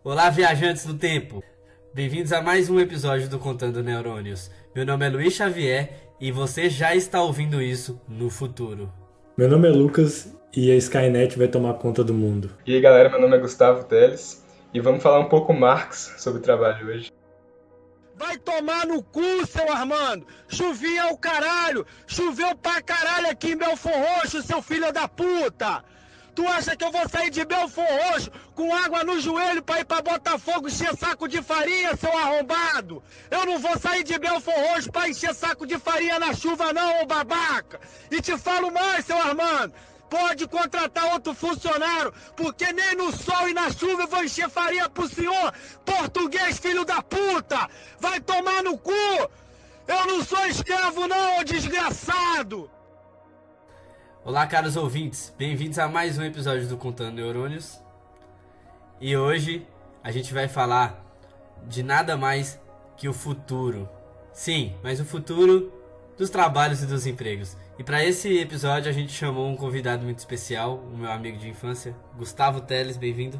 Olá, viajantes do tempo! Bem-vindos a mais um episódio do Contando Neurônios. Meu nome é Luiz Xavier e você já está ouvindo isso no futuro. Meu nome é Lucas e a Skynet vai tomar conta do mundo. E aí galera, meu nome é Gustavo Teles e vamos falar um pouco Marx sobre trabalho hoje. Vai tomar no cu, seu Armando! Chovia o caralho! Choveu pra caralho aqui em Belford Roxo, seu filho da puta! Tu acha que eu vou sair de Belford Roxo com água no joelho pra ir pra Botafogo encher saco de farinha, seu arrombado? Eu não vou sair de Belford Roxo pra encher saco de farinha na chuva não, ô babaca! E te falo mais, seu Armando! Pode contratar outro funcionário, porque nem no sol e na chuva eu vou encher farinha pro senhor, português filho da puta! Vai tomar no cu! Eu não sou escravo não, ô desgraçado! Olá, caros ouvintes, bem-vindos a mais um episódio do Contando Neurônios. E hoje a gente vai falar de nada mais que o futuro. Sim, mas o futuro dos trabalhos e dos empregos. E para esse episódio a gente chamou um convidado muito especial, o meu amigo de infância, Gustavo Teles, bem-vindo.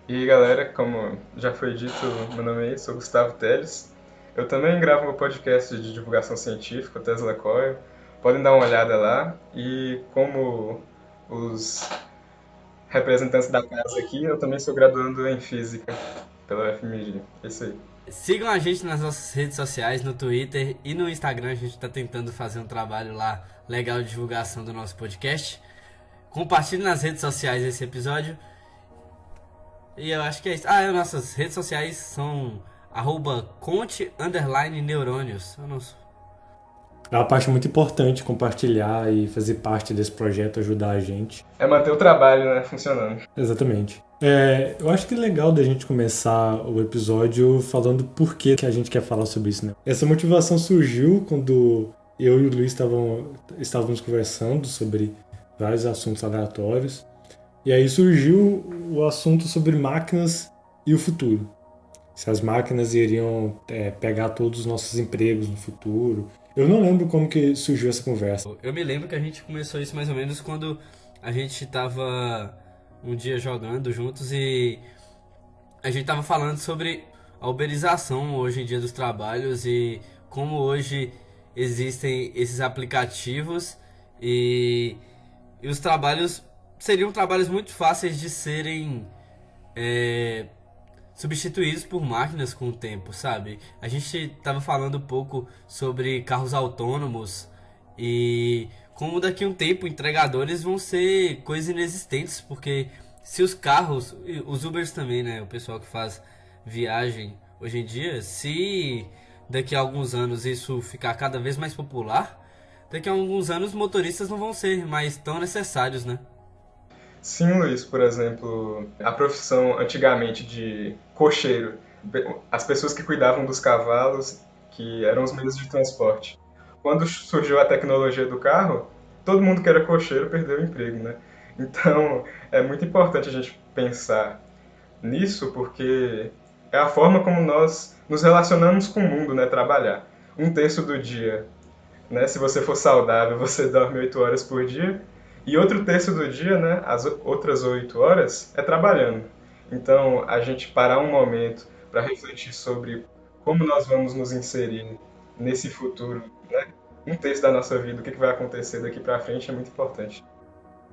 E aí galera, como já foi dito, meu nome é sou Gustavo Teles. Eu também gravo um podcast de divulgação científica, o Tesla Coil. Podem dar uma olhada lá. E como os representantes da casa aqui, eu também sou graduando em Física pela UFMG. É isso aí. Sigam a gente nas nossas redes sociais, no Twitter e no Instagram. A gente está tentando fazer um trabalho lá legal de divulgação do nosso podcast. Compartilhe nas redes sociais esse episódio. E eu acho que é isso. Nossas redes sociais são @conte_neurônios. É uma parte muito importante compartilhar e fazer parte desse projeto, ajudar a gente. É manter o trabalho, né, funcionando. Exatamente. Eu acho que é legal da gente começar o episódio falando por que a gente quer falar sobre isso, né? Essa motivação surgiu quando eu e o Luiz estávamos conversando sobre vários assuntos aleatórios. E aí surgiu o assunto sobre máquinas e o futuro. Se as máquinas iriam pegar todos os nossos empregos no futuro. Eu não lembro como que surgiu essa conversa. Eu me lembro que a gente começou isso mais ou menos quando a gente tava um dia jogando juntos e a gente tava falando sobre a uberização hoje em dia dos trabalhos e como hoje existem esses aplicativos e os trabalhos seriam trabalhos muito fáceis de serem substituídos por máquinas com o tempo, sabe? A gente tava falando um pouco sobre carros autônomos e como daqui a um tempo entregadores vão ser coisas inexistentes, porque se os carros, os Ubers também, né, o pessoal que faz viagem hoje em dia, se daqui a alguns anos isso ficar cada vez mais popular, daqui a alguns anos motoristas não vão ser mais tão necessários, né? Sim, Luiz, por exemplo, a profissão antigamente de cocheiro, as pessoas que cuidavam dos cavalos, que eram os meios de transporte. Quando surgiu a tecnologia do carro, todo mundo que era cocheiro perdeu o emprego, né? Então, é muito importante a gente pensar nisso, porque é a forma como nós nos relacionamos com o mundo, né? Trabalhar. Um terço do dia, né? Se você for saudável, você dorme 8 horas por dia. E outro terço do dia, né, as outras 8 horas, é trabalhando. Então, a gente parar um momento para refletir sobre como nós vamos nos inserir nesse futuro, né? Um terço da nossa vida, o que vai acontecer daqui para frente é muito importante.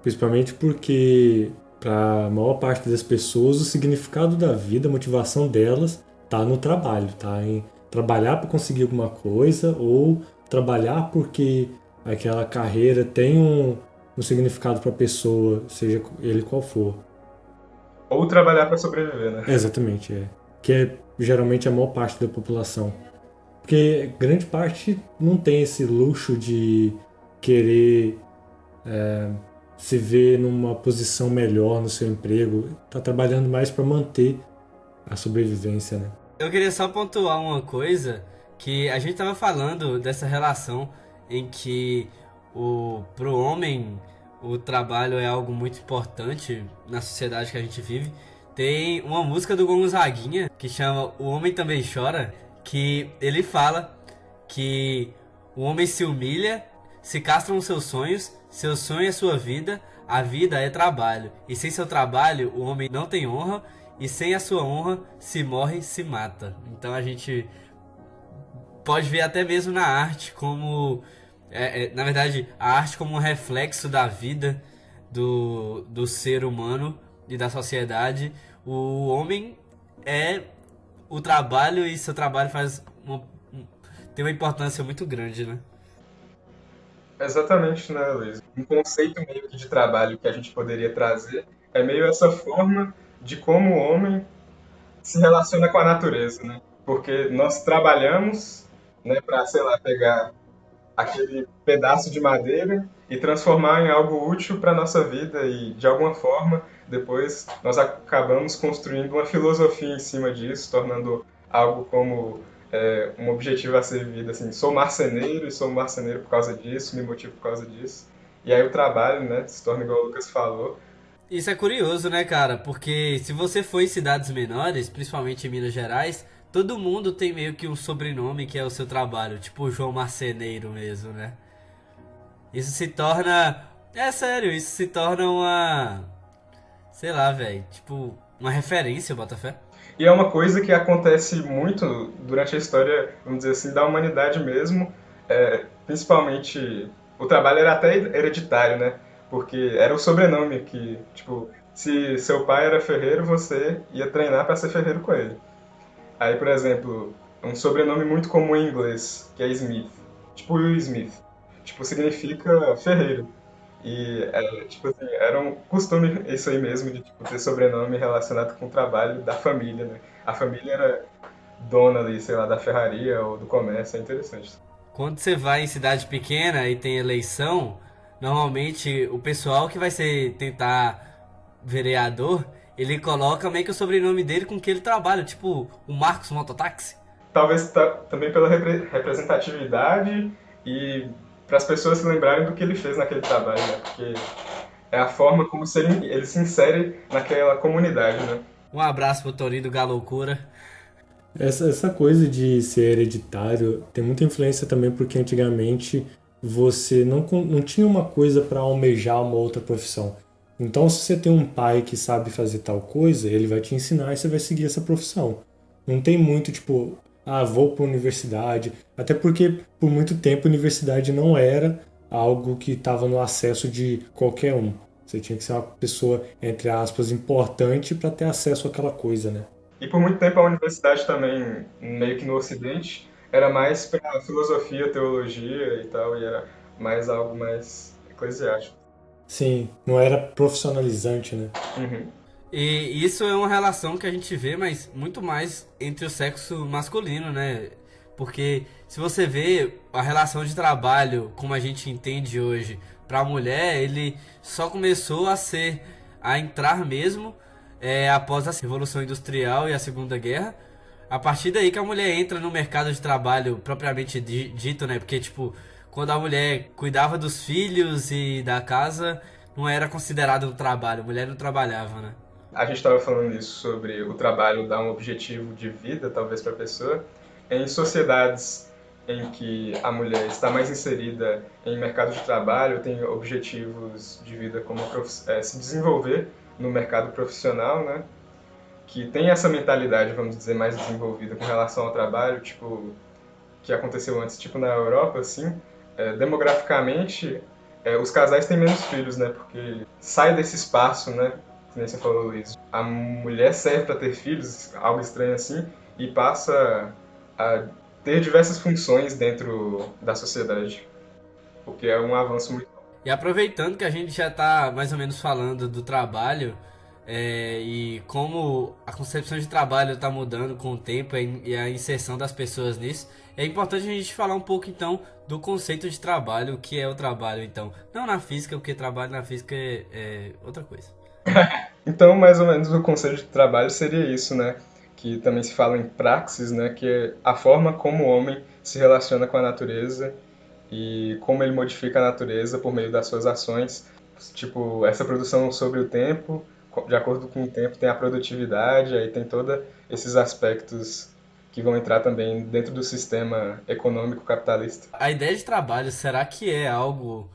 Principalmente porque, para a maior parte das pessoas, o significado da vida, a motivação delas, tá no trabalho, tá em trabalhar para conseguir alguma coisa ou trabalhar porque aquela carreira tem um significado para a pessoa, seja ele qual for. Ou trabalhar para sobreviver, né? Exatamente, que é geralmente a maior parte da população. Porque grande parte não tem esse luxo de querer se ver numa posição melhor no seu emprego. Tá trabalhando mais para manter a sobrevivência, né? Eu queria só pontuar uma coisa, que a gente tava falando dessa relação em que pro homem o trabalho é algo muito importante na sociedade que a gente vive. Tem uma música do Gonzaguinha que chama O Homem Também Chora, que ele fala que o homem se humilha, se castram os seus sonhos, seu sonho é sua vida, a vida é trabalho. E sem seu trabalho o homem não tem honra e sem a sua honra, se morre, se mata. Então a gente pode ver até mesmo na arte como... na verdade, a arte como um reflexo da vida do ser humano e da sociedade. O homem é o trabalho e seu trabalho tem uma importância muito grande, né? Exatamente, né, Luiz? Um conceito meio que de trabalho que a gente poderia trazer é meio essa forma de como o homem se relaciona com a natureza, né? Porque nós trabalhamos, né, para, sei lá, pegar aquele pedaço de madeira e transformar em algo útil para a nossa vida e, de alguma forma, depois nós acabamos construindo uma filosofia em cima disso, tornando algo como um objetivo a ser vivido, assim, sou marceneiro e sou marceneiro por causa disso, me motivo por causa disso. E aí o trabalho, né, se torna igual o Lucas falou. Isso é curioso, né, cara? Porque se você for em cidades menores, principalmente em Minas Gerais, todo mundo tem meio que um sobrenome que é o seu trabalho, tipo o João Marceneiro mesmo, né? Isso se torna... É sério, isso se torna uma... Sei lá, velho, tipo, uma referência, Botafé. E é uma coisa que acontece muito durante a história, vamos dizer assim, da humanidade mesmo. Principalmente, o trabalho era até hereditário, né? Porque era o sobrenome que, tipo, se seu pai era ferreiro, você ia treinar para ser ferreiro com ele. Aí, por exemplo, um sobrenome muito comum em inglês, que é Smith. Tipo Will Smith. Tipo, significa ferreiro. E, tipo assim, era um costume isso aí mesmo, de tipo, ter sobrenome relacionado com o trabalho da família, né? A família era dona ali, sei lá, da ferraria ou do comércio, é interessante. Quando você vai em cidade pequena e tem eleição, normalmente o pessoal que vai tentar vereador, ele coloca meio que o sobrenome dele com que ele trabalha, tipo o Marcos Mototáxi. Talvez também pela representatividade e para as pessoas se lembrarem do que ele fez naquele trabalho, né? Porque é a forma como ele se insere naquela comunidade, né? Um abraço pro Torinho do Galoucura. Essa coisa de ser hereditário tem muita influência também porque antigamente você não tinha uma coisa para almejar uma outra profissão. Então, se você tem um pai que sabe fazer tal coisa, ele vai te ensinar e você vai seguir essa profissão. Não tem muito tipo, vou para a universidade. Até porque por muito tempo a universidade não era algo que estava no acesso de qualquer um. Você tinha que ser uma pessoa, entre aspas, importante para ter acesso àquela coisa, né? E por muito tempo a universidade também, meio que no Ocidente, era mais para filosofia, teologia e tal, e era mais algo mais eclesiástico. Sim, não era profissionalizante, né? Uhum. E isso é uma relação que a gente vê, mas muito mais entre o sexo masculino, né? Porque se você vê a relação de trabalho como a gente entende hoje para a mulher, ele só começou a entrar mesmo após a Revolução Industrial e a Segunda Guerra. A partir daí que a mulher entra no mercado de trabalho propriamente dito, né? Porque, tipo, quando a mulher cuidava dos filhos e da casa, não era considerado um trabalho. A mulher não trabalhava, né? A gente estava falando isso sobre o trabalho dar um objetivo de vida, talvez, para a pessoa. Em sociedades em que a mulher está mais inserida em mercado de trabalho, tem objetivos de vida como se desenvolver no mercado profissional, né? Que tem essa mentalidade, vamos dizer, mais desenvolvida com relação ao trabalho, tipo, que aconteceu antes, tipo na Europa, assim, demograficamente, os casais têm menos filhos, né? Porque sai desse espaço, né? Que nem você falou, Luiz. A mulher serve para ter filhos, algo estranho assim, e passa a ter diversas funções dentro da sociedade, o que é um avanço muito. E aproveitando que a gente já está mais ou menos falando do trabalho e como a concepção de trabalho está mudando com o tempo e a inserção das pessoas nisso, é importante a gente falar um pouco então do conceito de trabalho, o que é o trabalho então. Não na física, porque trabalho na física é outra coisa. Então, mais ou menos, o conceito de trabalho seria isso, né? Que também se fala em praxis, né? Que é a forma como o homem se relaciona com a natureza e como ele modifica a natureza por meio das suas ações. Tipo, essa produção sobre o tempo, de acordo com o tempo tem a produtividade, aí tem todos esses aspectos que vão entrar também dentro do sistema econômico capitalista. A ideia de trabalho, será que é algo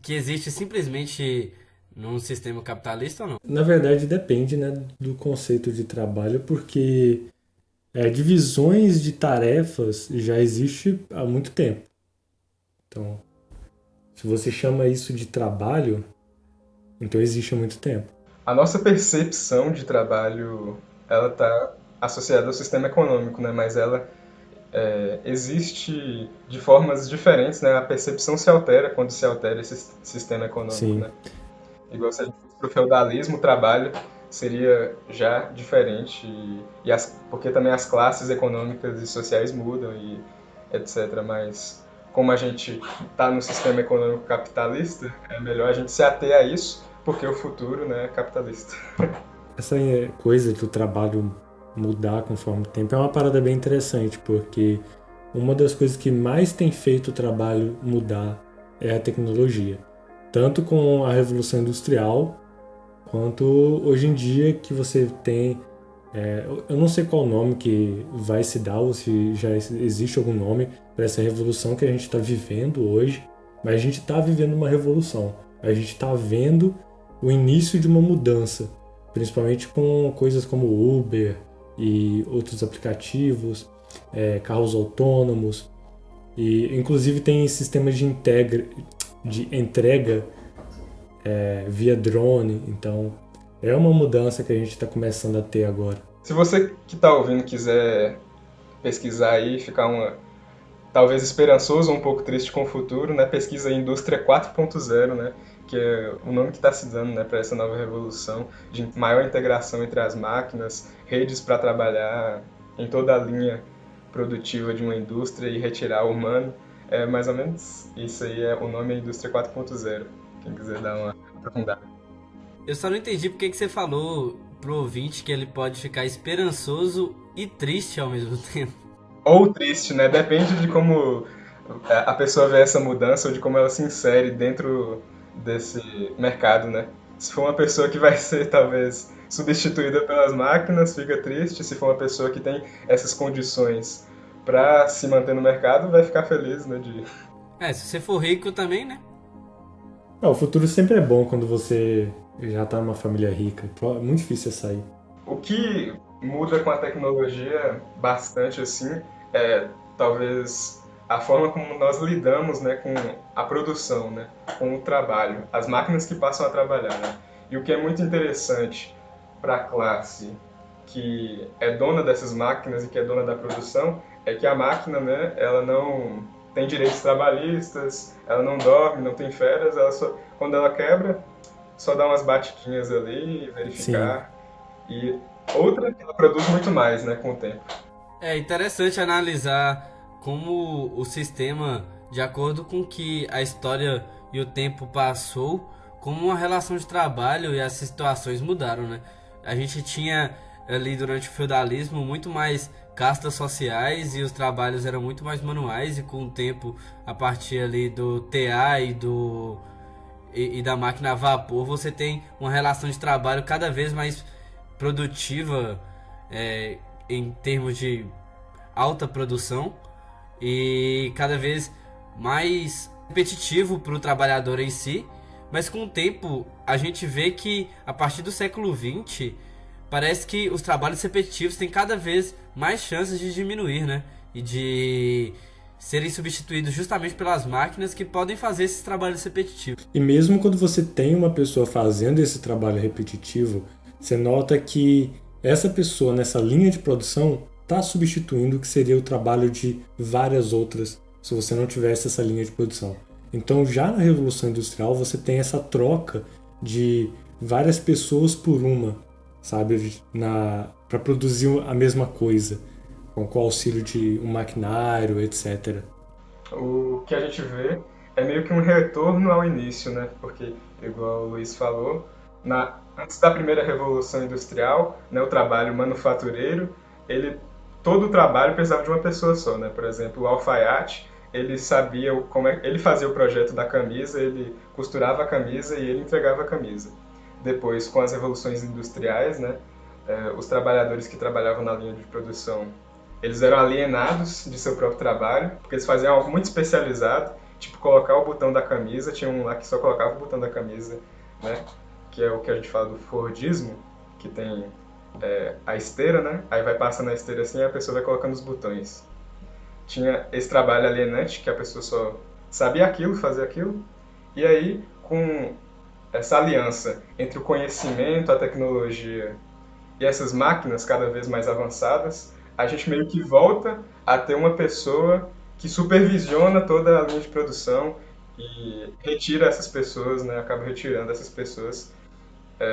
que existe simplesmente num sistema capitalista ou não? Na verdade, depende, né, do conceito de trabalho, porque divisões de tarefas já existe há muito tempo. Então, se você chama isso de trabalho, então existe há muito tempo. A nossa percepção de trabalho, ela está associada ao sistema econômico, né? Mas ela existe de formas diferentes, né? A percepção se altera quando se altera esse sistema econômico, Sim. né? Igual se a gente fosse para o feudalismo, o trabalho seria já diferente, porque também as classes econômicas e sociais mudam e etc. Mas como a gente está no sistema econômico capitalista, é melhor a gente se ater a isso, porque o futuro, né, é capitalista. Essa coisa do trabalho mudar conforme o tempo é uma parada bem interessante, porque uma das coisas que mais tem feito o trabalho mudar é a tecnologia. Tanto com a Revolução Industrial, quanto hoje em dia que você tem... eu não sei qual nome que vai se dar, ou se já existe algum nome para essa revolução que a gente está vivendo hoje, mas a gente está vivendo uma revolução. A gente está vendo o início de uma mudança, principalmente com coisas como Uber e outros aplicativos, carros autônomos, e inclusive tem sistemas de entrega via drone. Então é uma mudança que a gente está começando a ter agora. Se você que está ouvindo quiser pesquisar aí, ficar talvez esperançoso ou um pouco triste com o futuro, né, pesquisa aí Indústria 4.0, né, que é o nome que está se dando, né, para essa nova revolução de maior integração entre as máquinas, redes para trabalhar em toda a linha produtiva de uma indústria e retirar o humano. É mais ou menos isso aí, o nome é Indústria 4.0, quem quiser dar uma aprofundada. Eu só não entendi porque que você falou pro ouvinte que ele pode ficar esperançoso e triste ao mesmo tempo. Ou triste, né? Depende de como a pessoa vê essa mudança ou de como ela se insere dentro desse mercado, né? Se for uma pessoa que vai ser, talvez, substituída pelas máquinas, fica triste. Se for uma pessoa que tem essas condições para se manter no mercado, vai ficar feliz, né? Se você for rico também, né? O futuro sempre é bom quando você já está numa família rica. É muito difícil sair. O que muda com a tecnologia bastante, assim, talvez a forma como nós lidamos, né, com a produção, né, com o trabalho, as máquinas que passam a trabalhar, né? E o que é muito interessante para a classe que é dona dessas máquinas e que é dona da produção é que a máquina, né, ela não tem direitos trabalhistas, ela não dorme, não tem férias, quando ela quebra, só dá umas batidinhas ali, verificar. Sim. E outra que ela produz muito mais, né, com o tempo. É interessante analisar como o sistema, de acordo com que a história e o tempo passou, como a relação de trabalho e as situações mudaram, né? A gente tinha ali durante o feudalismo muito mais castas sociais e os trabalhos eram muito mais manuais, e com o tempo, a partir ali do TA e da máquina a vapor, você tem uma relação de trabalho cada vez mais produtiva, em termos de alta produção, e cada vez mais competitivo para o trabalhador em si. Mas com o tempo a gente vê que a partir do século XX parece que os trabalhos repetitivos têm cada vez mais chances de diminuir, né? E de serem substituídos justamente pelas máquinas que podem fazer esses trabalhos repetitivos. E mesmo quando você tem uma pessoa fazendo esse trabalho repetitivo, você nota que essa pessoa nessa linha de produção está substituindo o que seria o trabalho de várias outras se você não tivesse essa linha de produção. Então já na Revolução Industrial você tem essa troca de várias pessoas por uma, sabe, para produzir a mesma coisa, com o auxílio de um maquinário, etc. O que a gente vê é meio que um retorno ao início, né? Porque, igual o Luiz falou, antes da primeira Revolução Industrial, né, o trabalho manufatureiro, todo o trabalho precisava de uma pessoa só, né? Por exemplo, o alfaiate, ele sabia ele fazia o projeto da camisa, ele costurava a camisa e ele entregava a camisa. Depois, com as revoluções industriais, né, os trabalhadores que trabalhavam na linha de produção, eles eram alienados de seu próprio trabalho, porque eles faziam algo muito especializado, tipo colocar o botão da camisa, tinha um lá que só colocava o botão da camisa, né? que é o que a gente fala do Fordismo, que tem a esteira, né? Aí vai passando a esteira assim e a pessoa vai colocando os botões. Tinha esse trabalho alienante, que a pessoa só sabia aquilo, fazia aquilo, e aí, com essa aliança entre o conhecimento, a tecnologia e essas máquinas cada vez mais avançadas, a gente meio que volta a ter uma pessoa que supervisiona toda a linha de produção e retira essas pessoas, né? Acaba retirando essas pessoas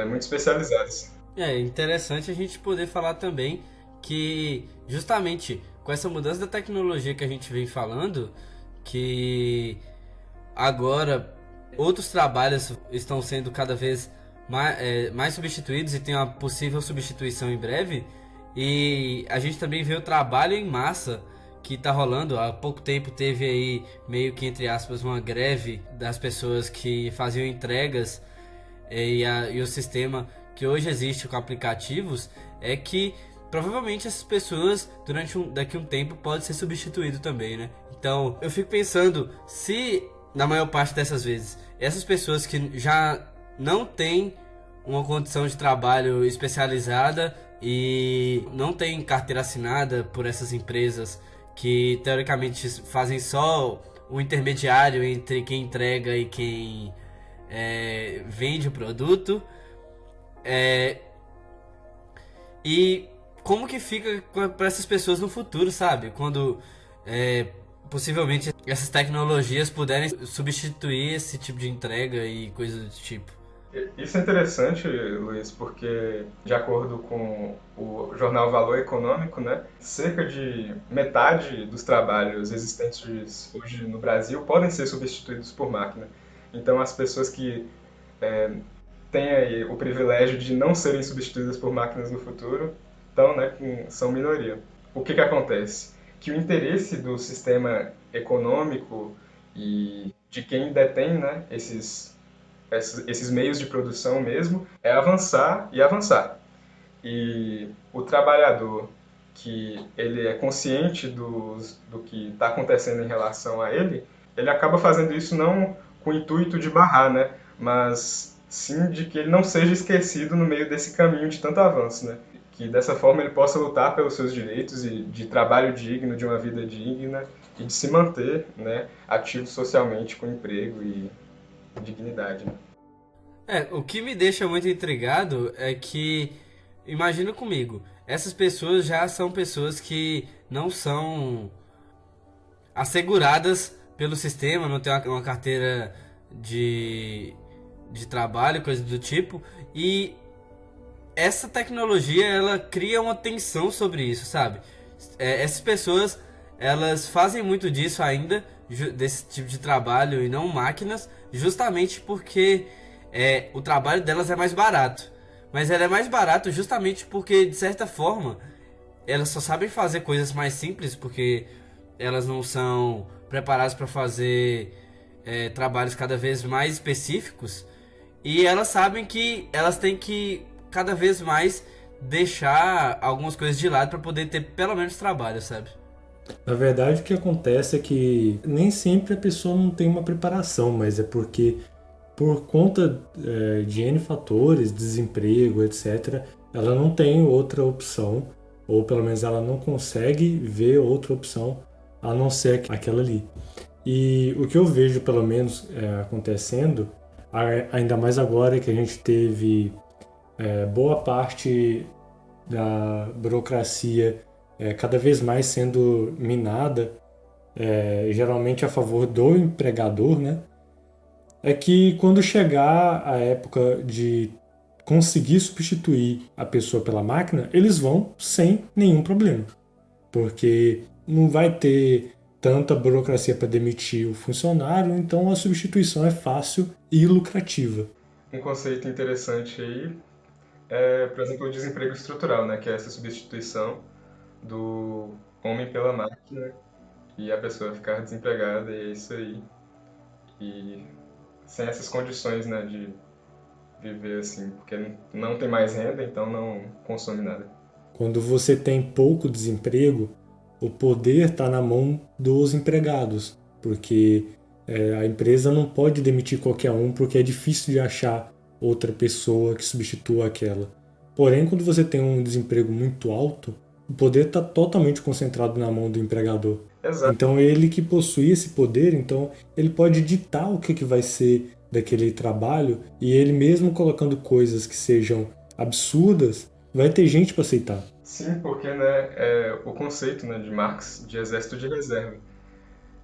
muito especializadas. É interessante a gente poder falar também que justamente com essa mudança da tecnologia que a gente vem falando, que agora outros trabalhos estão sendo cada vez mais substituídos e tem uma possível substituição em breve, e a gente também vê o trabalho em massa que está rolando. Há pouco tempo teve aí meio que, entre aspas, uma greve das pessoas que faziam entregas, e o sistema que hoje existe com aplicativos é que provavelmente essas pessoas daqui a um tempo pode ser substituído também, né? Então eu fico pensando se na maior parte dessas vezes essas pessoas que já não têm uma condição de trabalho especializada e não têm carteira assinada por essas empresas que teoricamente fazem só o intermediário entre quem entrega e quem vende o produto, e como que fica para essas pessoas no futuro, sabe? Quando possivelmente essas tecnologias puderem substituir esse tipo de entrega e coisas do tipo. Isso é interessante, Luiz, porque, de acordo com o jornal Valor Econômico, né, cerca de metade dos trabalhos existentes hoje no Brasil podem ser substituídos por máquina. Então, as pessoas que têm aí o privilégio de não serem substituídas por máquinas no futuro, então, né, são minoria. O que acontece? Que o interesse do sistema econômico e de quem detém, né, esses meios de produção mesmo, é avançar e avançar. E o trabalhador que ele é consciente do que está acontecendo em relação a ele acaba fazendo isso não com o intuito de barrar, né? Mas sim de que ele não seja esquecido no meio desse caminho de tanto avanço, né? Que dessa forma ele possa lutar pelos seus direitos e de trabalho digno, de uma vida digna e de se manter, né, ativo socialmente com emprego e dignidade, né? O que me deixa muito intrigado é que, imagina comigo, essas pessoas já são pessoas que não são asseguradas pelo sistema, não tem uma carteira de trabalho, coisa do tipo, e essa tecnologia, ela cria uma tensão sobre isso, sabe? Essas pessoas, elas fazem muito disso ainda, desse tipo de trabalho e não máquinas, justamente porque o trabalho delas é mais barato. Mas ela é mais barato justamente porque, de certa forma, elas só sabem fazer coisas mais simples, porque elas não são preparadas para fazer trabalhos cada vez mais específicos. E elas sabem que elas têm que cada vez mais deixar algumas coisas de lado para poder ter pelo menos trabalho, sabe? Na verdade, o que acontece é que nem sempre a pessoa não tem uma preparação, mas é porque, por conta de N fatores, desemprego, etc., ela não tem outra opção, ou pelo menos ela não consegue ver outra opção a não ser aquela ali. E o que eu vejo, pelo menos, acontecendo, ainda mais agora que a gente teve boa parte da burocracia cada vez mais sendo minada, geralmente a favor do empregador, né? É que quando chegar a época de conseguir substituir a pessoa pela máquina, eles vão sem nenhum problema, porque não vai ter tanta burocracia para demitir o funcionário, então a substituição é fácil e lucrativa. Um conceito interessante aí por exemplo, o desemprego estrutural, né, que é essa substituição do homem pela máquina e a pessoa ficar desempregada, e é isso aí. E sem essas condições, né, de viver assim, porque não tem mais renda, então não consome nada. Quando você tem pouco desemprego, o poder está na mão dos empregados, porque a empresa não pode demitir qualquer um, porque é difícil de achar outra pessoa que substitua aquela. Porém, quando você tem um desemprego muito alto, o poder está totalmente concentrado na mão do empregador. Exato. Então, ele que possui esse poder, então ele pode ditar o que vai ser daquele trabalho, e ele mesmo colocando coisas que sejam absurdas, vai ter gente para aceitar. Sim, porque né, é o conceito, né, de Marx de exército de reserva.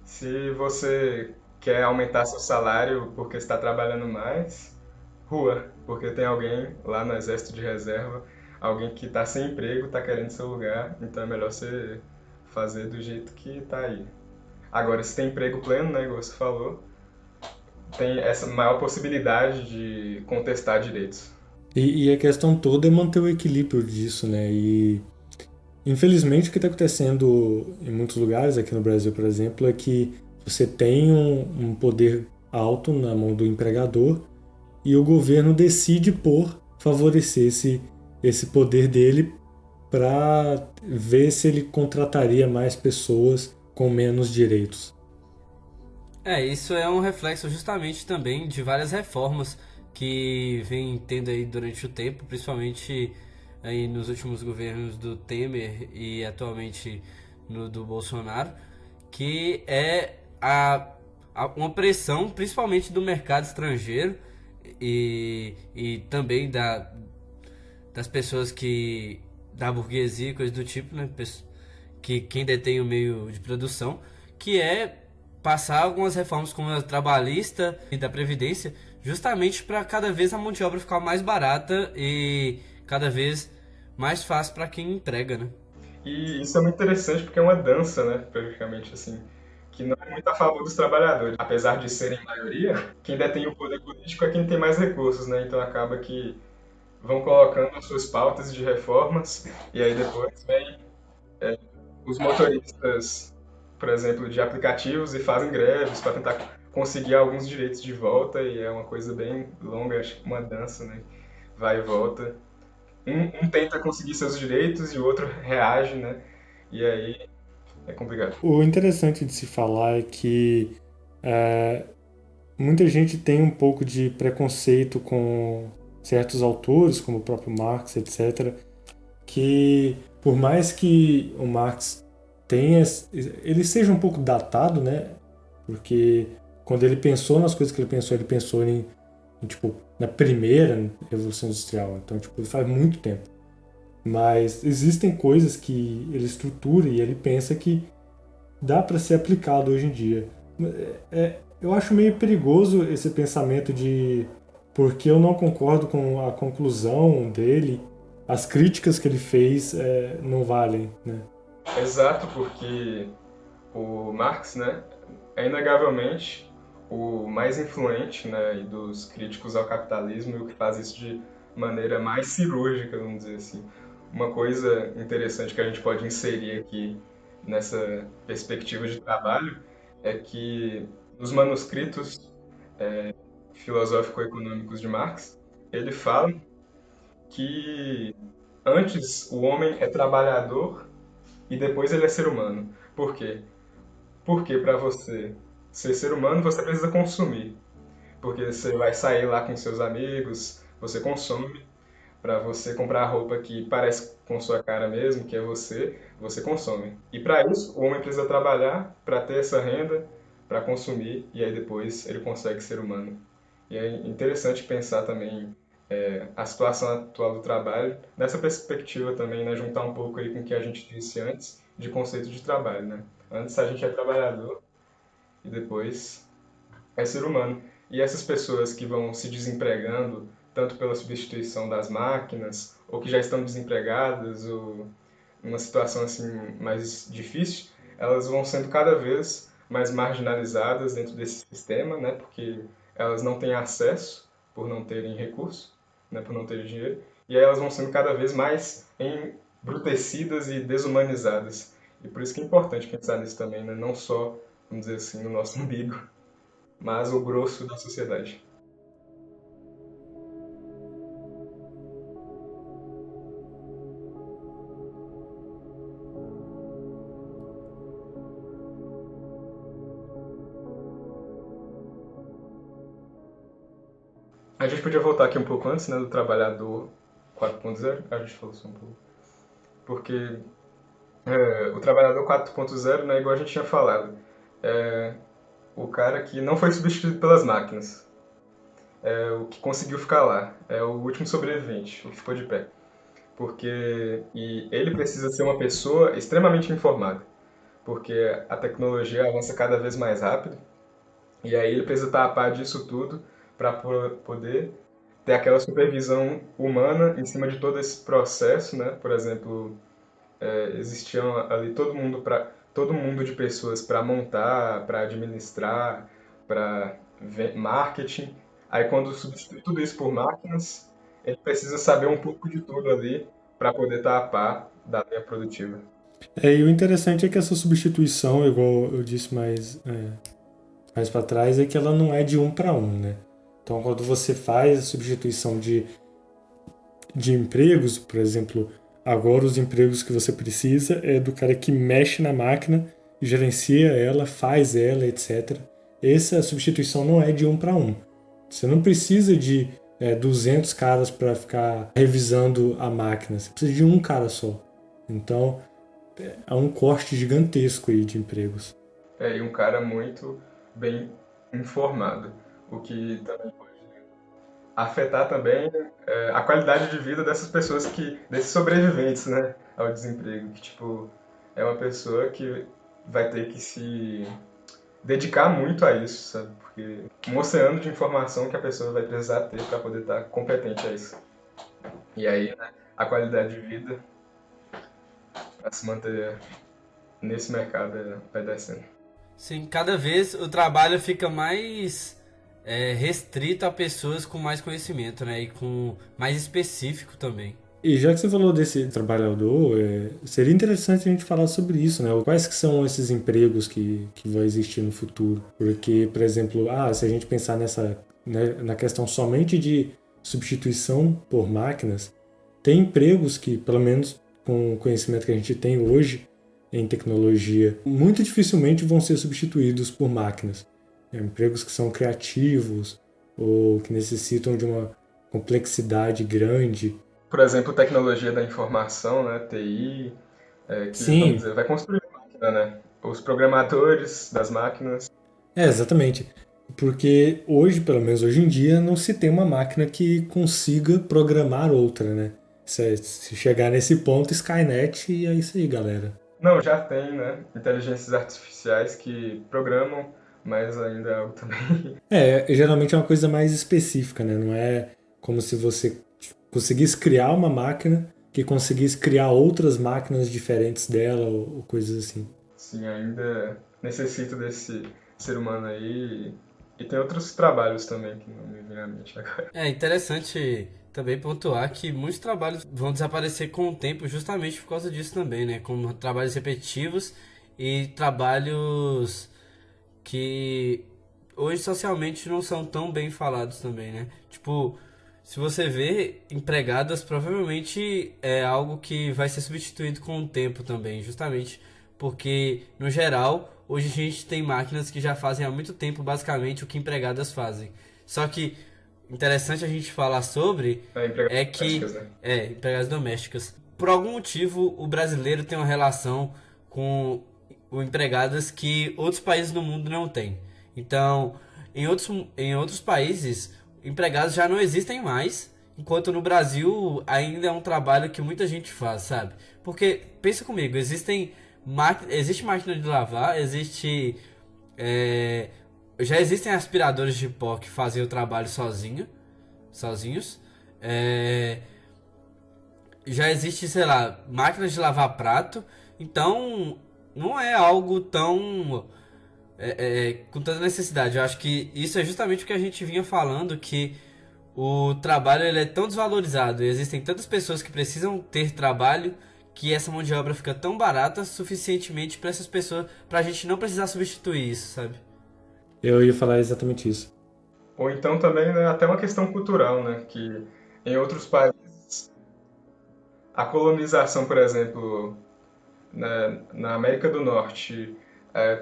Se você quer aumentar seu salário porque está trabalhando mais, rua, porque tem alguém lá no exército de reserva, alguém que está sem emprego, está querendo seu lugar, então é melhor você fazer do jeito que está aí. Agora, se tem emprego pleno, né, igual você falou, tem essa maior possibilidade de contestar direitos. E a questão toda é manter o equilíbrio disso, né? E infelizmente o que está acontecendo em muitos lugares, aqui no Brasil, por exemplo, é que você tem um poder alto na mão do empregador e o governo decide favorecer esse poder dele para ver se ele contrataria mais pessoas com menos direitos. Isso é um reflexo justamente também de várias reformas que vem tendo aí durante o tempo, principalmente aí nos últimos governos do Temer e atualmente no do Bolsonaro, que é uma pressão principalmente do mercado estrangeiro e também das pessoas da burguesia e coisa do tipo, né? Que quem detém o meio de produção, que é passar algumas reformas como a trabalhista e da Previdência, justamente para cada vez a mão de obra ficar mais barata e cada vez mais fácil para quem entrega, né? E isso é muito interessante porque é uma dança, né, praticamente assim, que não é muito a favor dos trabalhadores. Apesar de serem maioria, quem detém o poder político é quem tem mais recursos, né? Então acaba que vão colocando as suas pautas de reformas e aí depois vem os motoristas, por exemplo, de aplicativos e fazem greves para tentar conseguir alguns direitos de volta e é uma coisa bem longa, acho que uma dança, né? Vai e volta. Um tenta conseguir seus direitos e o outro reage, né? E aí é complicado. O interessante de se falar é que muita gente tem um pouco de preconceito com certos autores, como o próprio Marx, etc., que por mais que o Marx tenha, ele seja um pouco datado, né? Porque quando ele pensou nas coisas que ele pensou tipo, na primeira Revolução Industrial, então tipo, ele faz muito tempo. Mas existem coisas que ele estrutura e ele pensa que dá para ser aplicado hoje em dia. Eu acho meio perigoso esse pensamento de porque eu não concordo com a conclusão dele, as críticas que ele fez não valem, né? Exato, porque o Marx, né, é inegavelmente o mais influente, né, dos críticos ao capitalismo e o que faz isso de maneira mais cirúrgica, vamos dizer assim. Uma coisa interessante que a gente pode inserir aqui nessa perspectiva de trabalho é que nos manuscritos filosófico-econômicos de Marx, ele fala que antes o homem é trabalhador e depois ele é ser humano. Por quê? Porque para você ser ser humano, você precisa consumir. Porque você vai sair lá com seus amigos, você consome. Para você comprar a roupa que parece com sua cara mesmo, que é você, você consome. E para isso, o homem precisa trabalhar para ter essa renda, para consumir, e aí depois ele consegue ser humano. E é interessante pensar também a situação atual do trabalho nessa perspectiva também, né, juntar um pouco aí com o que a gente disse antes de conceito de trabalho, né? Antes a gente é trabalhador e depois é ser humano. E essas pessoas que vão se desempregando, tanto pela substituição das máquinas, ou que já estão desempregadas, ou numa situação assim mais difícil, elas vão sendo cada vez mais marginalizadas dentro desse sistema, né? Porque elas não têm acesso por não terem recurso, né? Por não terem dinheiro, e aí elas vão sendo cada vez mais embrutecidas e desumanizadas. E por isso que é importante pensar nisso também, né? Não só, vamos dizer assim, no nosso umbigo, mas o grosso da sociedade. A gente podia voltar aqui um pouco antes, né, do trabalhador 4.0, a gente falou só um pouco. Porque o trabalhador 4.0, né, igual a gente tinha falado, é o cara que não foi substituído pelas máquinas, é o que conseguiu ficar lá, é o último sobrevivente, o que ficou de pé. E ele precisa ser uma pessoa extremamente informada, porque a tecnologia avança cada vez mais rápido, e aí ele precisa estar a par disso tudo para poder ter aquela supervisão humana em cima de todo esse processo, né? Por exemplo, existiam ali todo mundo de pessoas para montar, para administrar, para marketing. Aí quando substitui tudo isso por máquinas, ele precisa saber um pouco de tudo ali para poder estar a par da linha produtiva. E o interessante é que essa substituição, igual eu disse mais para trás, é que ela não é de um para um, né? Então, quando você faz a substituição de empregos, por exemplo, agora os empregos que você precisa é do cara que mexe na máquina, gerencia ela, faz ela, etc. Essa substituição não é de um para um. Você não precisa de 200 caras para ficar revisando a máquina. Você precisa de um cara só. Então, há um corte gigantesco aí de empregos. E um cara muito bem informado, o que também pode afetar também a qualidade de vida dessas pessoas desses sobreviventes, né, ao desemprego, que tipo é uma pessoa que vai ter que se dedicar muito a isso, sabe? Porque um oceano de informação que a pessoa vai precisar ter para poder estar competente a isso. E aí, né, a qualidade de vida para se manter nesse mercado vai descendo. Sim, cada vez o trabalho fica mais restrito a pessoas com mais conhecimento, né? E com mais específico também. E já que você falou desse trabalhador, seria interessante a gente falar sobre isso, né? Quais que são esses empregos que vão existir no futuro? Porque, por exemplo, se a gente pensar na questão somente de substituição por máquinas, tem empregos que, pelo menos com o conhecimento que a gente tem hoje em tecnologia, muito dificilmente vão ser substituídos por máquinas. Empregos que são criativos ou que necessitam de uma complexidade grande. Por exemplo, tecnologia da informação, né, TI, que Sim. vamos dizer, vai construir a máquina, né? Os programadores das máquinas. Exatamente. Porque hoje, pelo menos hoje em dia, não se tem uma máquina que consiga programar outra, né? Se chegar nesse ponto, Skynet, e é isso aí, galera. Não, já tem, né? Inteligências artificiais que programam, mas ainda é algo também. Geralmente é uma coisa mais específica, né? Não é como se você conseguisse criar uma máquina que conseguisse criar outras máquinas diferentes dela ou coisas assim. Sim, ainda necessita desse ser humano aí. E tem outros trabalhos também que não me vem à mente agora. É interessante também pontuar que muitos trabalhos vão desaparecer com o tempo justamente por causa disso também, né? Como trabalhos repetitivos e trabalhos que hoje socialmente não são tão bem falados também, né? Tipo, se você vê, empregadas provavelmente é algo que vai ser substituído com o tempo também, justamente porque, no geral, hoje a gente tem máquinas que já fazem há muito tempo basicamente o que empregadas fazem. Só que interessante a gente falar sobre é que empregadas domésticas. Por algum motivo, o brasileiro tem uma relação com empregadas que outros países no mundo não têm. Então, em outros países, empregados já não existem mais, enquanto no Brasil ainda é um trabalho que muita gente faz, sabe? Porque, pensa comigo, existe máquina de lavar, já existem aspiradores de pó que fazem o trabalho sozinhos. Já existe, sei lá, máquinas de lavar prato. Então, não é algo tão com tanta necessidade. Eu acho que isso é justamente o que a gente vinha falando, que o trabalho ele é tão desvalorizado e existem tantas pessoas que precisam ter trabalho que essa mão de obra fica tão barata suficientemente para essas pessoas, pra gente não precisar substituir isso, sabe? Eu ia falar exatamente isso. Ou então também, né, até uma questão cultural, né, que em outros países a colonização, por exemplo, na América do Norte,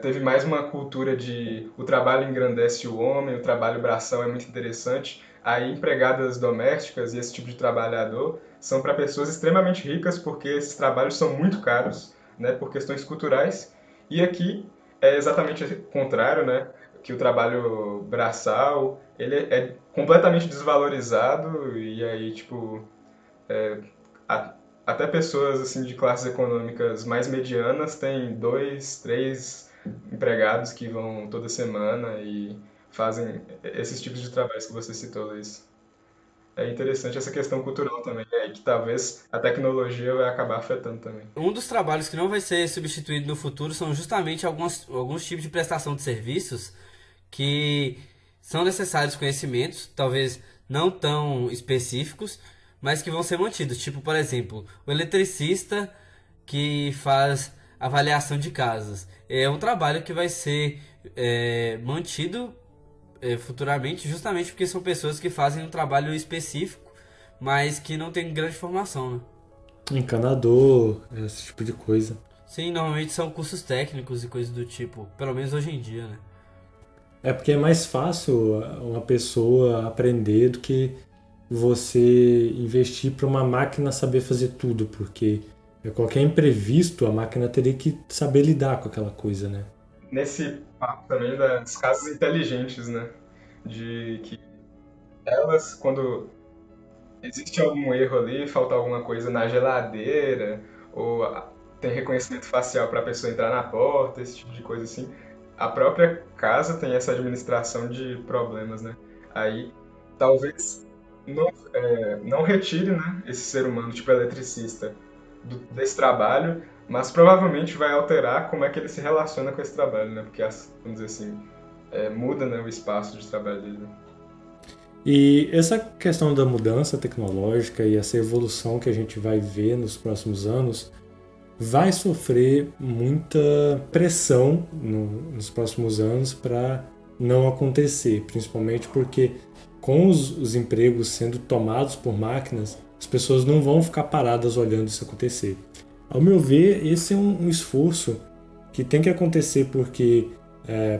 teve mais uma cultura de o trabalho engrandece o homem, o trabalho braçal é muito interessante, Aí, empregadas domésticas e esse tipo de trabalhador são para pessoas extremamente ricas, porque esses trabalhos são muito caros, né, por questões culturais. E aqui é exatamente o contrário, né, que o trabalho braçal, ele é completamente desvalorizado e aí, tipo, a- até pessoas assim de classes econômicas mais medianas têm dois, três empregados que vão toda semana e fazem esses tipos de trabalhos que você citou, Luiz. É interessante essa questão cultural também, né? Que talvez a tecnologia vai acabar afetando também. Um dos trabalhos que não vai ser substituído no futuro são justamente alguns tipos de prestação de serviços que são necessários conhecimentos, talvez não tão específicos, mas que vão ser mantidos. Tipo, por exemplo, o eletricista que faz avaliação de casas. É um trabalho que vai ser mantido futuramente, justamente porque são pessoas que fazem um trabalho específico, mas que não tem grande formação, né? Encanador, esse tipo de coisa. Sim, normalmente são cursos técnicos e coisas do tipo, pelo menos hoje em dia, né? É porque é mais fácil uma pessoa aprender do que você investir para uma máquina saber fazer tudo, porque qualquer imprevisto a máquina teria que saber lidar com aquela coisa, né? Nesse papo também das casas inteligentes, né? De que elas, quando existe algum erro ali, falta alguma coisa na geladeira, ou tem reconhecimento facial para a pessoa entrar na porta, esse tipo de coisa assim. A própria casa tem essa administração de problemas, né? Aí talvez não retire, né, esse ser humano, tipo eletricista, desse trabalho, mas provavelmente vai alterar como é que ele se relaciona com esse trabalho, né? Porque, vamos dizer assim, muda, né, o espaço de trabalho dele. E essa questão da mudança tecnológica e essa evolução que a gente vai ver nos próximos anos vai sofrer muita pressão nos próximos anos para não acontecer, principalmente porque com os empregos sendo tomados por máquinas, as pessoas não vão ficar paradas olhando isso acontecer. Ao meu ver, esse é um esforço que tem que acontecer porque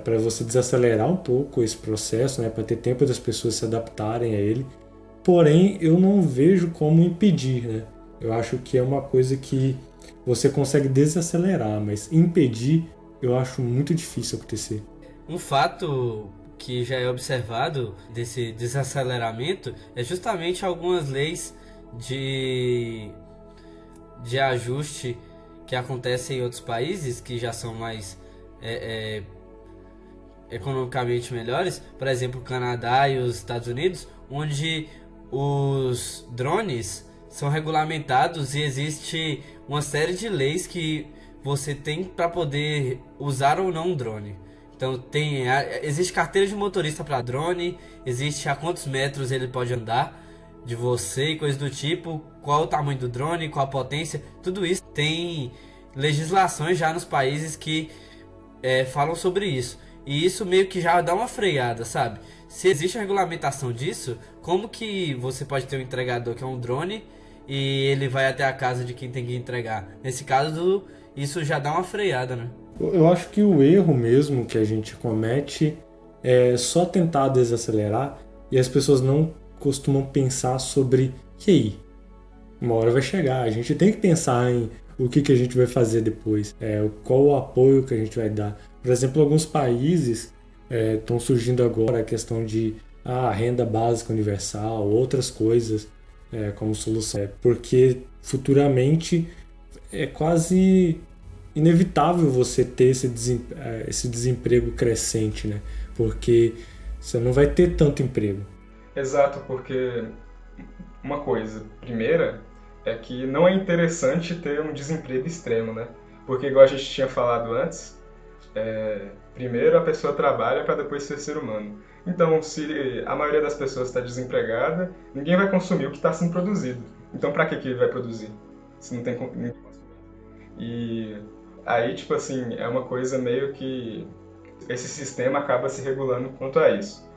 para você desacelerar um pouco esse processo, né, para ter tempo das pessoas se adaptarem a ele. Porém, eu não vejo como impedir, né? Eu acho que é uma coisa que você consegue desacelerar, mas impedir eu acho muito difícil acontecer. Um fato que já é observado desse desaceleramento é justamente algumas leis de ajuste que acontecem em outros países que já são mais economicamente melhores, por exemplo, o Canadá e os Estados Unidos, onde os drones são regulamentados e existe uma série de leis que você tem para poder usar ou não um drone. Então existe carteira de motorista para drone, existe a quantos metros ele pode andar de você e coisas do tipo, qual o tamanho do drone, qual a potência, tudo isso tem legislações já nos países que falam sobre isso. E isso meio que já dá uma freada, sabe? Se existe a regulamentação disso, como que você pode ter um entregador que é um drone e ele vai até a casa de quem tem que entregar? Nesse caso, isso já dá uma freada, né? Eu acho que o erro mesmo que a gente comete é só tentar desacelerar e as pessoas não costumam pensar sobre e aí? Uma hora vai chegar, a gente tem que pensar em o que a gente vai fazer depois, qual o apoio que a gente vai dar. Por exemplo, alguns países estão surgindo agora a questão de renda básica universal, outras coisas como solução. Porque futuramente é quase inevitável você ter esse desemprego crescente, né? Porque você não vai ter tanto emprego. Exato, porque uma coisa, primeira, é que não é interessante ter um desemprego extremo, né? Porque, igual a gente tinha falado antes, primeiro a pessoa trabalha para depois ser ser humano. Então, se a maioria das pessoas está desempregada, ninguém vai consumir o que está sendo produzido. Então, para que ele vai produzir? Se não tem ninguém consumindo. E aí, tipo assim, é uma coisa meio que esse sistema acaba se regulando quanto a isso.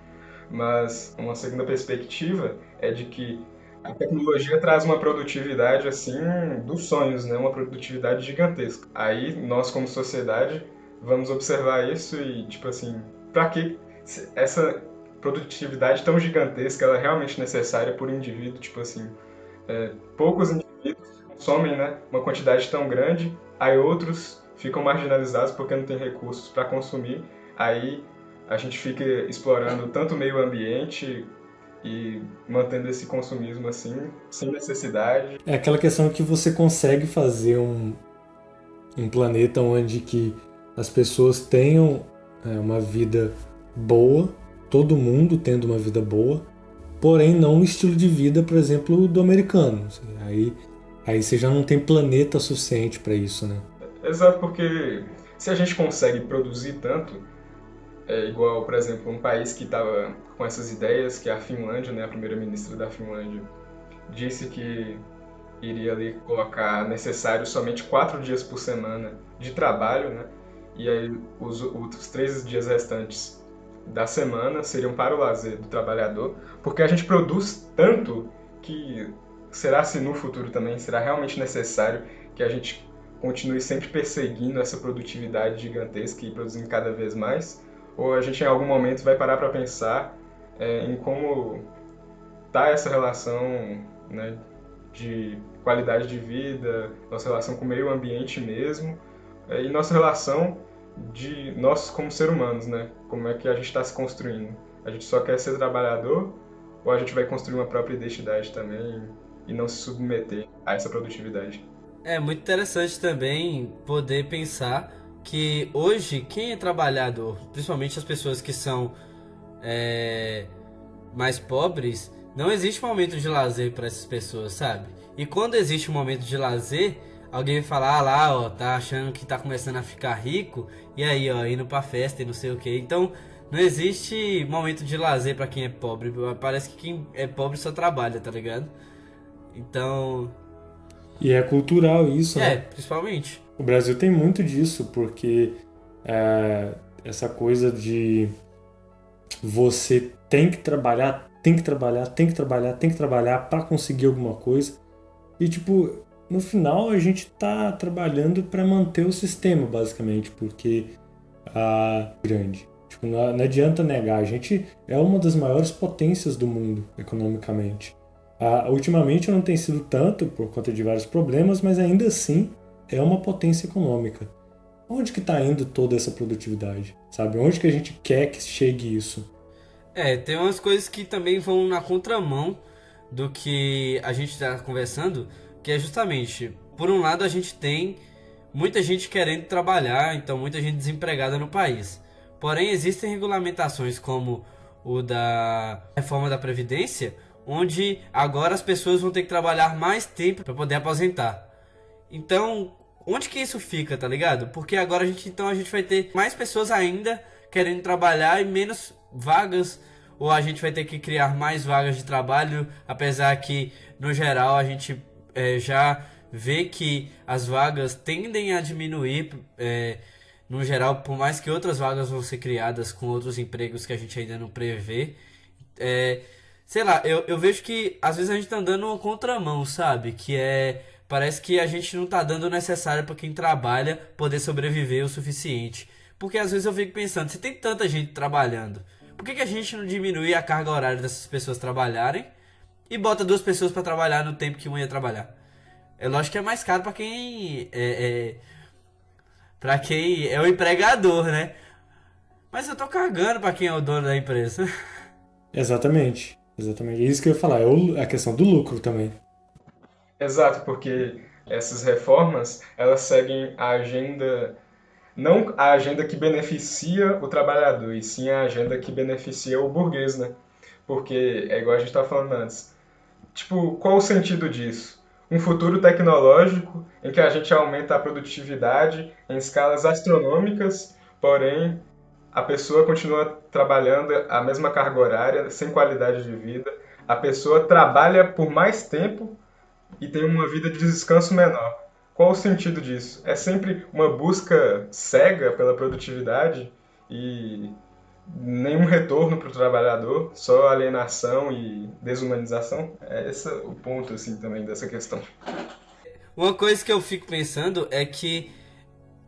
Mas uma segunda perspectiva é de que a tecnologia traz uma produtividade assim dos sonhos, né? Uma produtividade gigantesca. Aí nós como sociedade vamos observar isso e tipo assim, para que produtividade tão gigantesca ela é realmente necessária por indivíduo, tipo assim, poucos indivíduos consomem, né, uma quantidade tão grande, aí outros ficam marginalizados porque não têm recursos para consumir, aí a gente fica explorando tanto o meio ambiente e mantendo esse consumismo assim, sem necessidade. É aquela questão que você consegue fazer um planeta onde que as pessoas tenham uma vida boa, todo mundo tendo uma vida boa, porém não no estilo de vida, por exemplo, do americano. Aí você já não tem planeta suficiente para isso, né? Exato, porque se a gente consegue produzir tanto, igual, por exemplo, um país que estava com essas ideias, que é a Finlândia, né, a primeira-ministra da Finlândia, disse que iria ali colocar necessário somente 4 dias por semana de trabalho, né? E aí os 3 dias restantes da semana seriam para o lazer do trabalhador, porque a gente produz tanto que será se no futuro também será realmente necessário que a gente continue sempre perseguindo essa produtividade gigantesca e produzindo cada vez mais, ou a gente em algum momento vai parar para pensar em como tá essa relação, né, de qualidade de vida, nossa relação com o meio ambiente mesmo, e nossa relação de nós como seres humanos, né? Como é que a gente está se construindo? A gente só quer ser trabalhador ou a gente vai construir uma própria identidade também e não se submeter a essa produtividade? É muito interessante também poder pensar que hoje quem é trabalhador, principalmente as pessoas que são mais pobres, não existe um momento de lazer para essas pessoas, sabe? E quando existe um momento de lazer, alguém vai falar, lá, ó, tá achando que tá começando a ficar rico, e aí, ó, indo pra festa e não sei o que. Então, não existe momento de lazer pra quem é pobre. Parece que quem é pobre só trabalha, tá ligado? Então... E é cultural isso, né? Principalmente. O Brasil tem muito disso, porque essa coisa de você tem que trabalhar para conseguir alguma coisa. E, tipo, no final a gente tá trabalhando para manter o sistema, basicamente, porque grande. Tipo, não adianta negar, a gente é uma das maiores potências do mundo, economicamente. Ultimamente não tem sido tanto, por conta de vários problemas, mas ainda assim é uma potência econômica. Onde que tá indo toda essa produtividade, sabe? Onde que a gente quer que chegue isso? Tem umas coisas que também vão na contramão do que a gente está conversando, que é justamente, por um lado a gente tem muita gente querendo trabalhar, então muita gente desempregada no país. Porém, existem regulamentações como o da reforma da Previdência, onde agora as pessoas vão ter que trabalhar mais tempo para poder aposentar. Então, onde que isso fica, tá ligado? Porque agora a gente vai ter mais pessoas ainda querendo trabalhar e menos vagas, ou a gente vai ter que criar mais vagas de trabalho, apesar que, no geral, a gente já vê que as vagas tendem a diminuir, no geral, por mais que outras vagas vão ser criadas com outros empregos que a gente ainda não prevê. Sei lá, eu vejo que às vezes a gente tá dando uma contramão, sabe? Parece que a gente não tá dando o necessário para quem trabalha poder sobreviver o suficiente. Porque às vezes eu fico pensando, se tem tanta gente trabalhando, por que a gente não diminui a carga horária dessas pessoas trabalharem e bota 2 pessoas para trabalhar no tempo que uma ia trabalhar? É lógico que é mais caro para quem para quem é o empregador, né? Mas eu tô cagando para quem é o dono da empresa. Exatamente. É isso que eu ia falar, é a questão do lucro também. Exato, porque essas reformas, elas seguem a agenda, não a agenda que beneficia o trabalhador, e sim a agenda que beneficia o burguês, né? Porque é igual a gente estava falando antes. Tipo, qual o sentido disso? Um futuro tecnológico em que a gente aumenta a produtividade em escalas astronômicas, porém a pessoa continua trabalhando a mesma carga horária, sem qualidade de vida. A pessoa trabalha por mais tempo e tem uma vida de descanso menor. Qual o sentido disso? É sempre uma busca cega pela produtividade e nenhum retorno para o trabalhador, só alienação e desumanização? É esse o ponto assim, também dessa questão. Uma coisa que eu fico pensando é que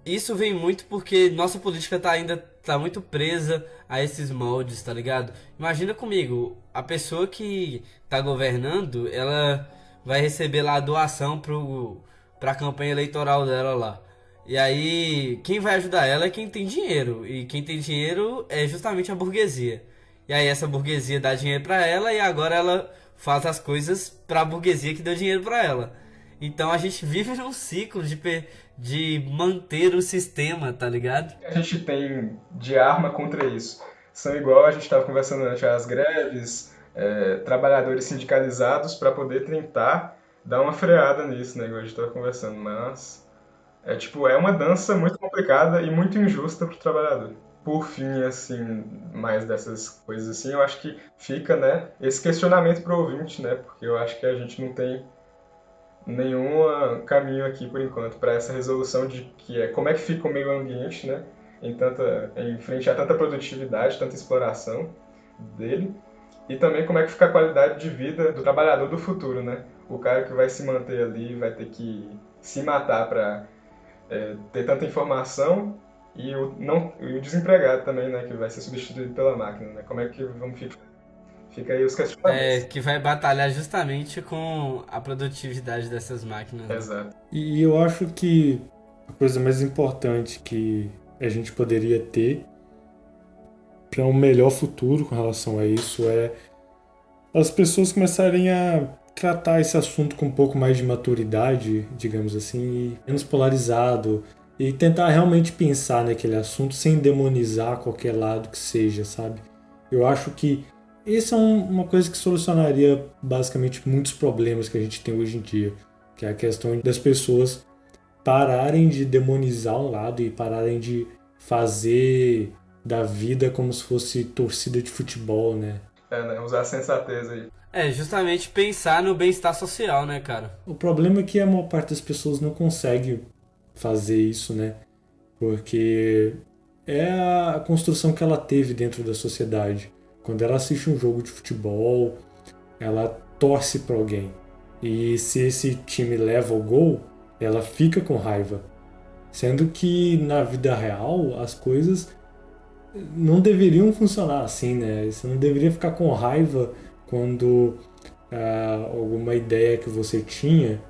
isso vem muito porque nossa política ainda tá muito presa a esses moldes, tá ligado? Imagina comigo, a pessoa que tá governando, ela vai receber lá a doação pra campanha eleitoral dela lá. E aí, quem vai ajudar ela é quem tem dinheiro. E quem tem dinheiro é justamente a burguesia. E aí essa burguesia dá dinheiro pra ela e agora ela faz as coisas pra burguesia que deu dinheiro pra ela. Então a gente vive num ciclo de manter o sistema, tá ligado? A gente tem de arma contra isso. São igual a gente estava conversando antes, as greves, trabalhadores sindicalizados para poder tentar dar uma freada nisso, né? Igual a gente estava conversando, mas é uma dança muito complicada e muito injusta para o trabalhador. Por fim, assim, mais dessas coisas assim, eu acho que fica, né, esse questionamento para o ouvinte, né? Porque eu acho que a gente não tem nenhum caminho aqui por enquanto para essa resolução de como é que fica o meio ambiente, né, em frente a tanta produtividade, tanta exploração dele, e também como é que fica a qualidade de vida do trabalhador do futuro, né, o cara que vai se manter ali vai ter que se matar para ter tanta informação e o desempregado também, né, que vai ser substituído pela máquina, né, como é que vamos ficar? Fica aí os questionamentos. Que vai batalhar justamente com a produtividade dessas máquinas. Né? Exato. E eu acho que a coisa mais importante que a gente poderia ter para um melhor futuro com relação a isso é as pessoas começarem a tratar esse assunto com um pouco mais de maturidade, digamos assim, e menos polarizado, e tentar realmente pensar naquele assunto sem demonizar qualquer lado que seja, sabe? Eu acho que essa é uma coisa que solucionaria basicamente muitos problemas que a gente tem hoje em dia, que é a questão das pessoas pararem de demonizar um lado e pararem de fazer da vida como se fosse torcida de futebol, né? Né? Usar a sensatez aí. Justamente pensar no bem-estar social, né, cara? O problema é que a maior parte das pessoas não consegue fazer isso, né? Porque é a construção que ela teve dentro da sociedade. Quando ela assiste um jogo de futebol, ela torce para alguém. E se esse time leva o gol, ela fica com raiva. Sendo que na vida real as coisas não deveriam funcionar assim, né? Você não deveria ficar com raiva quando alguma ideia que você tinha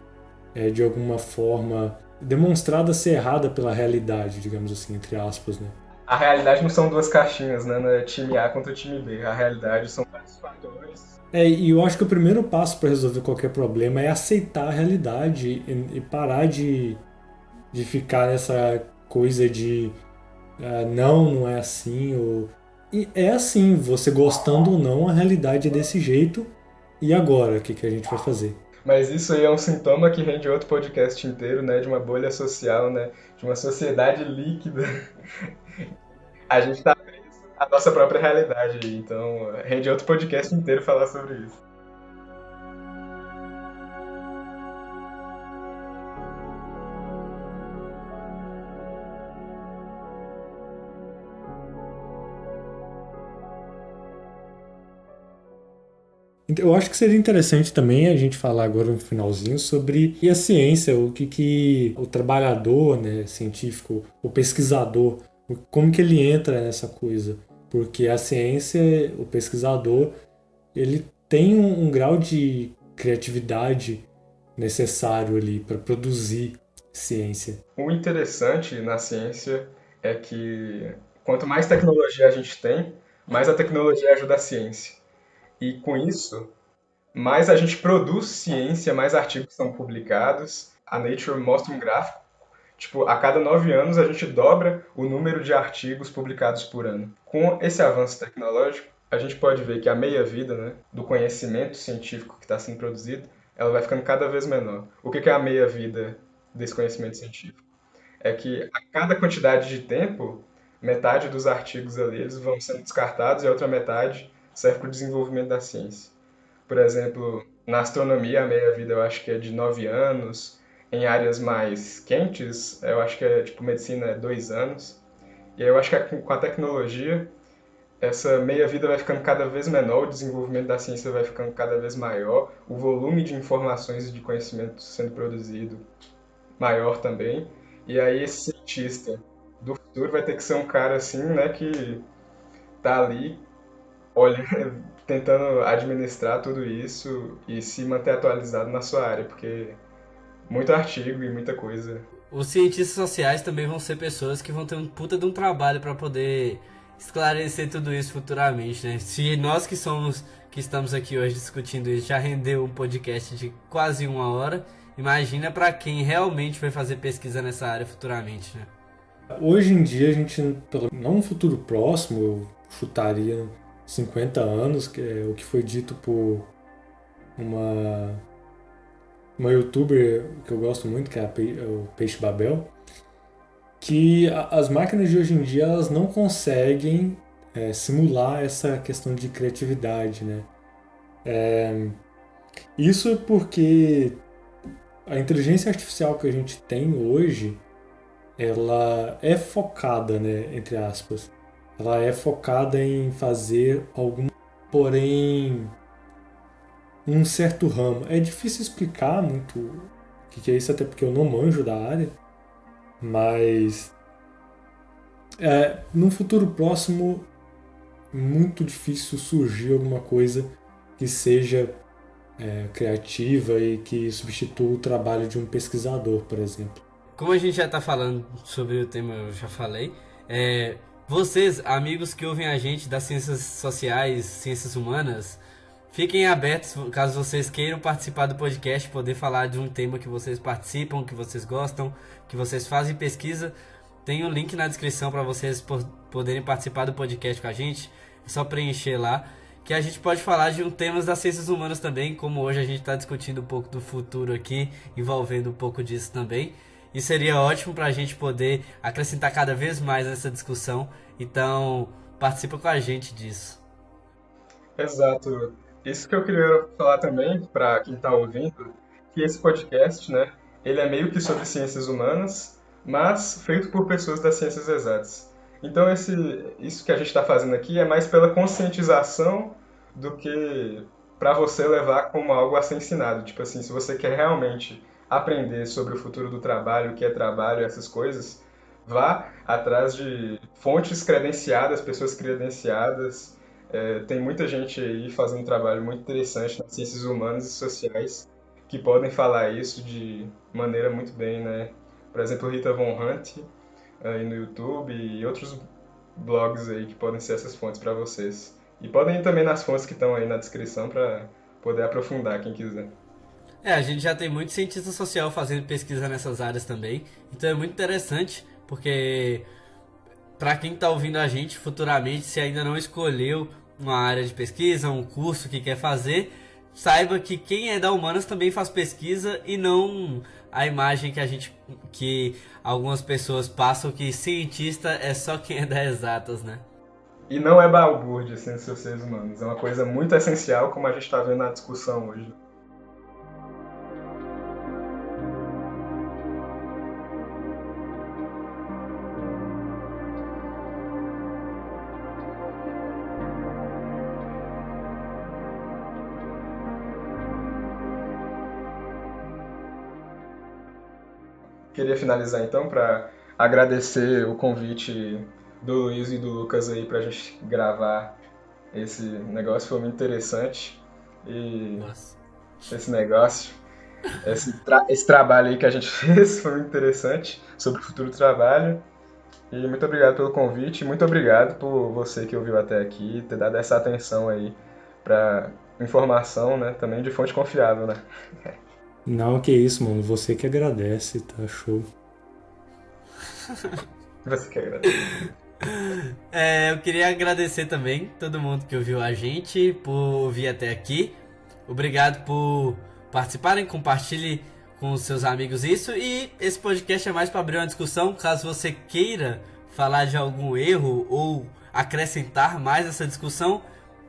é de alguma forma demonstrada ser errada pela realidade, digamos assim, entre aspas, né? A realidade não são duas caixinhas, né? Não é time A contra time B. A realidade são vários fatores. E eu acho que o primeiro passo para resolver qualquer problema é aceitar a realidade e parar de ficar nessa coisa de não é assim. E é assim, você gostando ou não, a realidade é desse jeito. E agora, o que a gente vai fazer? Mas isso aí é um sintoma que rende outro podcast inteiro, né? De uma bolha social, né? De uma sociedade líquida. A gente tá preso à nossa própria realidade aí. Então, rende outro podcast inteiro falar sobre isso. Eu acho que seria interessante também a gente falar agora no finalzinho sobre a ciência, o que o trabalhador, né, científico, o pesquisador, como que ele entra nessa coisa. Porque a ciência, o pesquisador, ele tem um grau de criatividade necessário ali para produzir ciência. O interessante na ciência é que quanto mais tecnologia a gente tem, mais a tecnologia ajuda a ciência. E com isso, mais a gente produz ciência, mais artigos são publicados. A Nature mostra um gráfico. Tipo, a cada 9 anos a gente dobra o número de artigos publicados por ano. Com esse avanço tecnológico, a gente pode ver que a meia-vida, né, do conhecimento científico que está sendo produzido, ela vai ficando cada vez menor. O que é a meia-vida desse conhecimento científico? É que a cada quantidade de tempo, metade dos artigos ali eles vão sendo descartados e a outra metade serve para o desenvolvimento da ciência. Por exemplo, na astronomia, a meia-vida eu acho que é de 9 anos. Em áreas mais quentes, eu acho que tipo medicina é 2 anos. E aí eu acho que com a tecnologia, essa meia-vida vai ficando cada vez menor, o desenvolvimento da ciência vai ficando cada vez maior, o volume de informações e de conhecimento sendo produzido maior também. E aí esse cientista do futuro vai ter que ser um cara assim, né, que tá ali, olha, tentando administrar tudo isso e se manter atualizado na sua área, porque muito artigo e muita coisa. Os cientistas sociais também vão ser pessoas que vão ter um puta de um trabalho para poder esclarecer tudo isso futuramente, né? Se nós que estamos aqui hoje discutindo isso já rendeu um podcast de quase 1 hora, imagina para quem realmente vai fazer pesquisa nessa área futuramente, né? Hoje em dia a gente, não um futuro próximo, eu chutaria 50 anos, que é o que foi dito por uma youtuber que eu gosto muito, que é o Peixe Babel, que as máquinas de hoje em dia elas não conseguem simular essa questão de criatividade, né? Isso é porque a inteligência artificial que a gente tem hoje, ela é focada, né, entre aspas, ela é focada em fazer algum, porém, um certo ramo. É difícil explicar muito o que é isso, até porque eu não manjo da área, mas num futuro próximo, muito difícil surgir alguma coisa que seja criativa e que substitua o trabalho de um pesquisador, por exemplo. Como a gente já tá falando sobre o tema, eu já falei, vocês, amigos que ouvem a gente das ciências sociais, ciências humanas, fiquem abertos caso vocês queiram participar do podcast, poder falar de um tema que vocês participam, que vocês gostam, que vocês fazem pesquisa. Tem um link na descrição para vocês poderem participar do podcast com a gente. É só preencher lá, que a gente pode falar de temas das ciências humanas também, como hoje a gente está discutindo um pouco do futuro aqui, envolvendo um pouco disso também. E seria ótimo para a gente poder acrescentar cada vez mais nessa discussão. Então, participa com a gente disso. Exato. Isso que eu queria falar também para quem está ouvindo, que esse podcast, né, ele é meio que sobre ciências humanas, mas feito por pessoas das ciências exatas. Então isso que a gente está fazendo aqui é mais pela conscientização do que para você levar como algo a ser ensinado. Tipo assim, se você quer realmente aprender sobre o futuro do trabalho, o que é trabalho, essas coisas, vá atrás de fontes credenciadas, pessoas credenciadas. Tem muita gente aí fazendo um trabalho muito interessante nas ciências humanas e sociais que podem falar isso de maneira muito bem, né? Por exemplo, Rita Von Hunt aí no YouTube e outros blogs aí que podem ser essas fontes para vocês. E podem ir também nas fontes que estão aí na descrição para poder aprofundar quem quiser. A gente já tem muito cientista social fazendo pesquisa nessas áreas também, então é muito interessante, porque para quem está ouvindo a gente futuramente, se ainda não escolheu uma área de pesquisa, um curso que quer fazer, saiba que quem é da humanas também faz pesquisa e não a imagem que algumas pessoas passam, que cientista é só quem é das exatas, né? E não é balbúrdia ciências sociais humanas, é uma coisa muito essencial, como a gente está vendo na discussão hoje. Queria finalizar então para agradecer o convite do Luiz e do Lucas aí para a gente gravar esse negócio, foi muito interessante. E Nossa. esse negócio, esse trabalho aí que a gente fez foi muito interessante sobre o futuro do trabalho. E muito obrigado pelo convite, muito obrigado por você que ouviu até aqui, ter dado essa atenção aí para informação, né, também de fonte confiável, né? Não, que isso, mano. Você que agradece, tá show. Você que agradece. Eu queria agradecer também todo mundo que ouviu a gente, por ouvir até aqui. Obrigado por participarem, compartilhe com os seus amigos isso. E esse podcast é mais para abrir uma discussão, caso você queira falar de algum erro ou acrescentar mais essa discussão.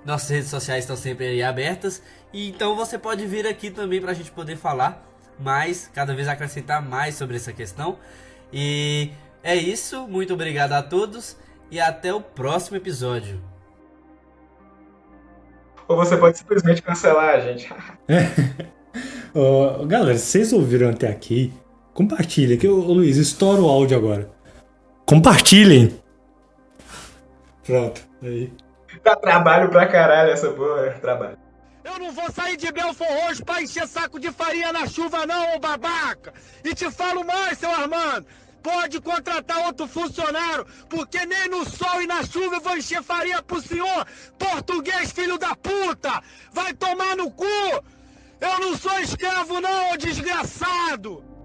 Nossas redes sociais estão sempre aí abertas. E então você pode vir aqui também para a gente poder falar mais, cada vez acrescentar mais sobre essa questão. E é isso, muito obrigado a todos e até o próximo episódio. Ou você pode simplesmente cancelar a gente. Galera, se vocês ouviram até aqui, Compartilha, que ô Luiz, estoura o áudio agora. Compartilhem! Pronto, aí. Dá trabalho pra caralho essa porra, trabalho. Eu não vou sair de Belfort Roxo pra encher saco de farinha na chuva não, ô babaca! E te falo mais, seu Armando! Pode contratar outro funcionário, porque nem no sol e na chuva eu vou encher farinha pro senhor! Português, filho da puta! Vai tomar no cu! Eu não sou escravo não, ô desgraçado!